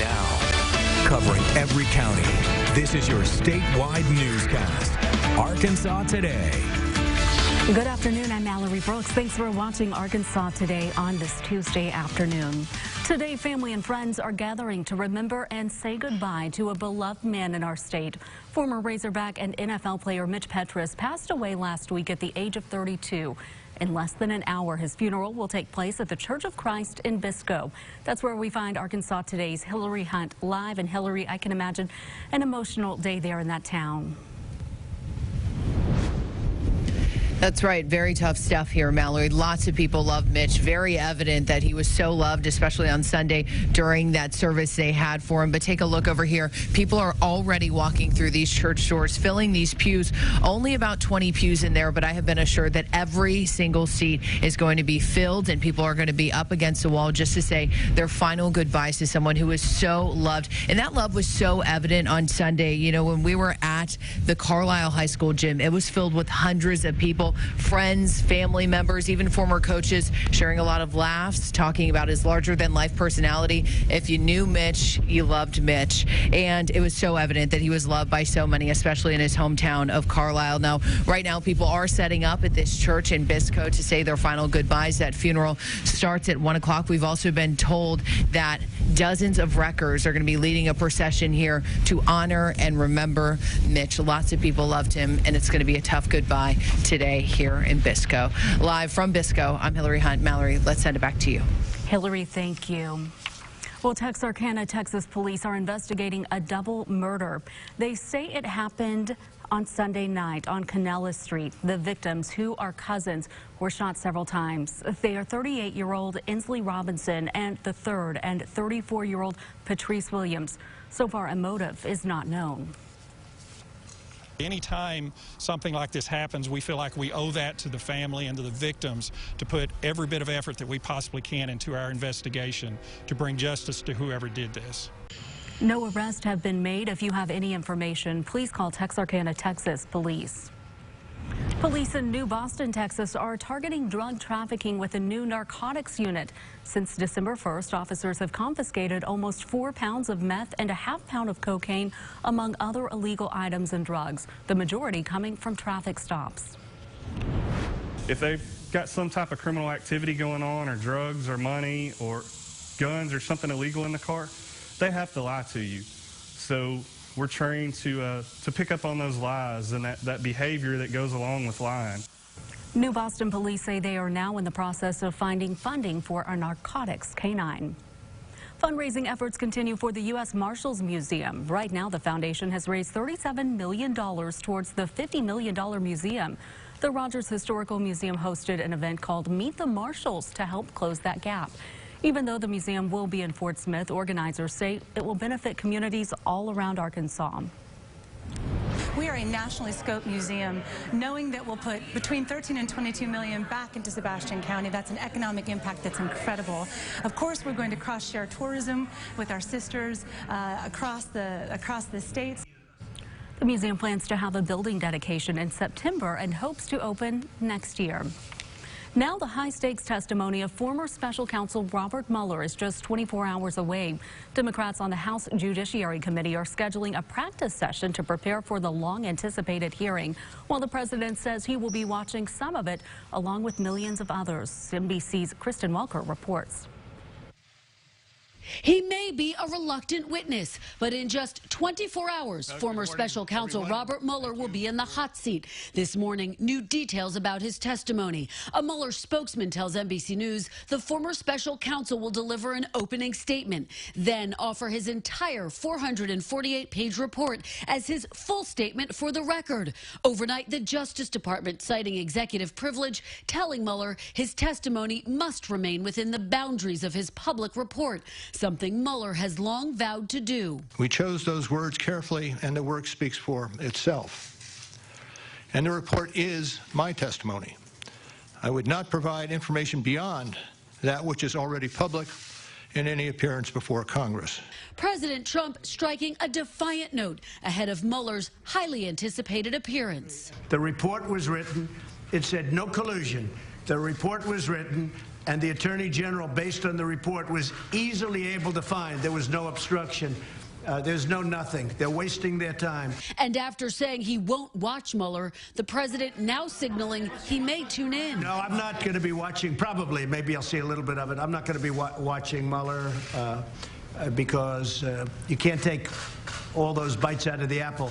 Now, covering every county, this is your statewide newscast. Arkansas Today. Good afternoon, I'm Mallory Brooks. Thanks for watching Arkansas Today on this Tuesday afternoon. Today, family and friends are gathering to remember and say goodbye to a beloved man in our state. Former Razorback and NFL player Mitch Petrus passed away last week at the age of 32. In less than an hour, his funeral will take place at the Church of Christ in Bisco. That's where we find Arkansas Today's Hillary Hunt live. And Hillary, I can imagine an emotional day there in that town. That's right. Very tough stuff here, Mallory. Lots of people love Mitch. Very evident that he was so loved, especially on Sunday during that service they had for him. But take a look over here. People are already walking through these church doors, filling these pews. Only about 20 pews in there, but I have been assured that every single seat is going to be filled and people are going to be up against the wall just to say their final goodbyes to someone who was so loved. And that love was so evident on Sunday. You know, when we were at the Carlisle High School gym, it was filled with hundreds of people. Friends, family members, even former coaches sharing a lot of laughs, talking about his larger-than-life personality. If you knew Mitch, you loved Mitch. And it was so evident that he was loved by so many, especially in his hometown of Carlisle. Now, right now, people are setting up at this church in Bisco to say their final goodbyes. That funeral starts at 1 o'clock. We've also been told that dozens of wreckers are going to be leading a procession here to honor and remember Mitch. Lots of people loved him, and it's going to be a tough goodbye today here in Bisco. Live from Bisco, I'm Hillary Hunt. Mallory, let's send it back to you. Hillary, thank you. Well, Texarkana, Texas police are investigating a double murder. They say it happened on Sunday night on Canella Street. The victims, who are cousins, were shot several times. They are 38-year-old Inslee Robinson and the 3rd and 34-year-old Patrice Williams. So far, a motive is not known. Anytime something like this happens, we feel like we owe that to the family and to the victims to put every bit of effort that we possibly can into our investigation to bring justice to whoever did this. No arrests have been made. If you have any information, please call Texarkana, Texas Police. Police in New Boston, Texas are targeting drug trafficking with a new narcotics unit. Since December 1st, officers have confiscated almost 4 pounds of meth and a ½ pound of cocaine, among other illegal items and drugs, the majority coming from traffic stops. If they've got some type of criminal activity going on, or drugs or money or guns or something illegal in the car, they have to lie to you. So we're trained to pick up on those lies and that behavior that goes along with lying. New Boston police say they are now in the process of finding funding for a narcotics canine. Fundraising efforts continue for the U.S. Marshals Museum. Right now, the foundation has raised $37 million towards the $50 million museum. The Rogers Historical Museum hosted an event called Meet the Marshals to help close that gap. Even though the museum will be in Fort Smith, organizers say it will benefit communities all around Arkansas. We are a nationally scoped museum, knowing that we'll put between 13 and 22 million back into Sebastian County. That's an economic impact that's incredible. Of course, we're going to cross-share tourism with our sisters across the states. The museum plans to have a building dedication in September and hopes to open next year. Now the high-stakes testimony of former special counsel Robert Mueller is just 24 hours away. Democrats on the House Judiciary Committee are scheduling a practice session to prepare for the long-anticipated hearing, while the president says he will be watching some of it along with millions of others. NBC's Kristen Welker reports. He may be a reluctant witness, but in just 24 hours, former special counsel Robert Mueller will be in the hot seat. This morning, new details about his testimony. A Mueller spokesman tells NBC News the former special counsel will deliver an opening statement, then offer his entire 448-page report as his full statement for the record. Overnight, the Justice Department, citing executive privilege, telling Mueller his testimony must remain within the boundaries of his public report, something Mueller has long vowed to do. We chose those words carefully, and the work speaks for itself. And the report is my testimony. I would not provide information beyond that which is already public in any appearance before Congress. President Trump striking a defiant note ahead of Mueller's highly anticipated appearance. The report was written. It said no collusion. The report was written. And the Attorney General, based on the report, was easily able to find there was no obstruction. There's no nothing. They're wasting their time. And after saying he won't watch Mueller, the president now signaling he may tune in. No, I'm not going to be watching. Probably, maybe I'll see a little bit of it. I'm not going to be watching Mueller because you can't take all those bites out of the apple.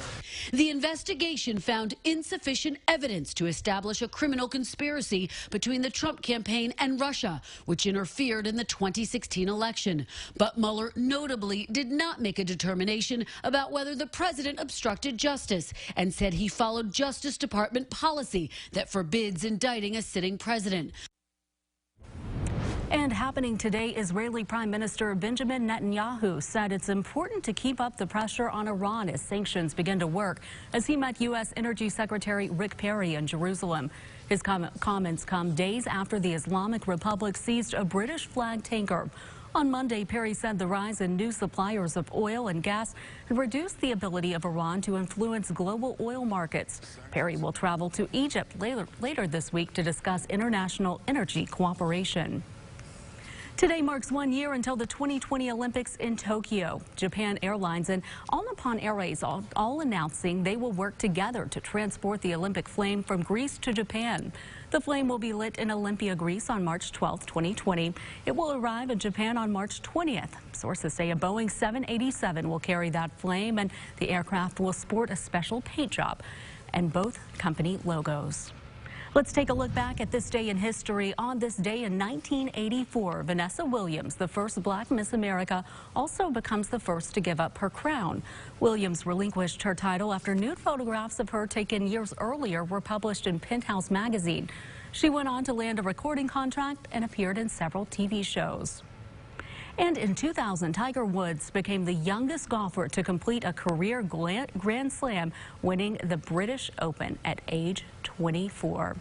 The investigation found insufficient evidence to establish a criminal conspiracy between the Trump campaign and Russia, which interfered in the 2016 election. But Mueller notably did not make a determination about whether the president obstructed justice and said he followed Justice Department policy that forbids indicting a sitting president. And happening today, Israeli Prime Minister Benjamin Netanyahu said it's important to keep up the pressure on Iran as sanctions begin to work, as he met U.S. Energy Secretary Rick Perry in Jerusalem. His comments come days after the Islamic Republic seized a British flag tanker. On Monday, Perry said the rise in new suppliers of oil and gas have reduced the ability of Iran to influence global oil markets. Perry will travel to Egypt later this week to discuss international energy cooperation. Today marks 1 year until the 2020 Olympics in Tokyo. Japan Airlines and All Nippon Airways all announcing they will work together to transport the Olympic flame from Greece to Japan. The flame will be lit in Olympia, Greece on March 12, 2020. It will arrive in Japan on March 20th. Sources say a Boeing 787 will carry that flame, and the aircraft will sport a special paint job and both company logos. Let's take a look back at this day in history. On this day in 1984, Vanessa Williams, the first black Miss America, also becomes the first to give up her crown. Williams relinquished her title after nude photographs of her taken years earlier were published in Penthouse magazine. She went on to land a recording contract and appeared in several TV shows. And in 2000, Tiger Woods became the youngest golfer to complete a career Grand Slam, winning the British Open at age 24.